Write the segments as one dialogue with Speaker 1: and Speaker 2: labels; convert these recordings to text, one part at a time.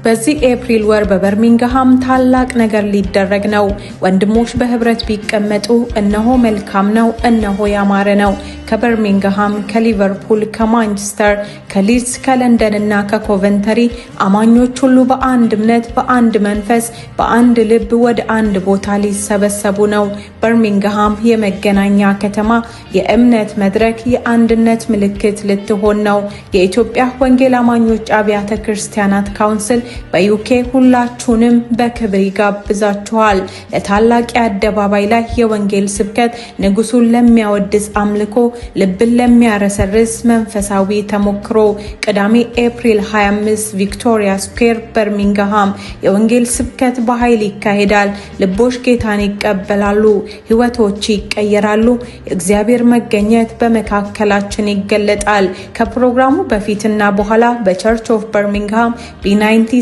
Speaker 1: በዚህ ኤፕሪል ወር በበርሚንግሃም ታላቅ ነገር ሊደረግ ነው። ወንድሞች በህብረት ቢቀመጡ እነሆ መልካም ነው፣ እነሆ ያማረ ነው። ከበርሚንግሃም፣ ከሊቨርፑል፣ ከማንቸስተር፣ ከሊድስ፣ ከለንደን እና ከኮቨንተሪ አማኞች ሁሉ በአንድ እምነት፣ በአንድ መንፈስ፣ በአንድ ልብ ወደ አንድ ቦታ ሊሰበሰቡ ነው። በርሚንግሃም የመገናኛ ከተማ፣ የእምነት መድረክ፣ የአንድነት ምልክት ልትሆን ነው። የኢትዮጵያ ወንጌል አማኞች አብያተ ክርስቲያናት ካውንስል በዩኬ ሁላችሁንም በክብር ይጋብዛችኋል። ለታላቅ አደባባይ ላይ የወንጌል ስብከት፣ ንጉሱን ለሚያወድስ አምልኮ፣ ልብን ለሚያረሰርስ መንፈሳዊ ተሞክሮ ቅዳሜ ኤፕሪል 25 ቪክቶሪያ ስኩዌር በርሚንግሃም የወንጌል ስብከት በኃይል ይካሄዳል። ልቦች ጌታን ይቀበላሉ፣ ህይወቶች ይቀየራሉ፣ የእግዚአብሔር መገኘት በመካከላችን ይገለጣል። ከፕሮግራሙ በፊትና በኋላ በቸርች ኦፍ በርሚንግሃም B93RH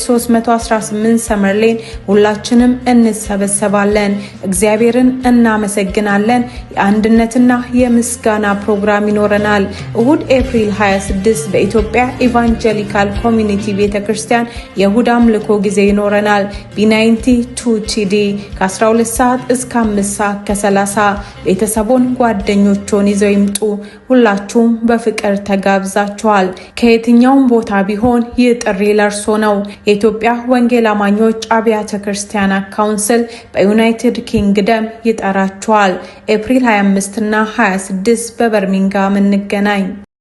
Speaker 1: 318 ሰመር ሌን ሁላችንም እንሰበሰባለን። እግዚአብሔርን እናመሰግናለን። የአንድነትና የምስጋና ፕሮግራም ይኖረናል። እሁድ ኤፕሪል 26 በኢትዮጵያ ኢቫንጀሊካል ኮሚኒቲ ቤተክርስቲያን የእሁድ አምልኮ ጊዜ ይኖረናል። B92TD ከ12 ሰዓት እስከ 5 ሰዓት ከ30 ቤተሰቦን ጓደኞችን ይዘው ይምጡ። ሁላችሁም በፍቅር ተጋብዛችኋል። ከየትኛውም ቦታ ቢሆን ይህ ጥሪ ለርሶ ነው። የኢትዮጵያ ወንጌል አማኞች አብያተ ክርስቲያናት ካውንስል በዩናይትድ ኪንግደም ይጠራችኋል። ኤፕሪል 25 እና 26 በበርሚንግሃም እንገናኝ።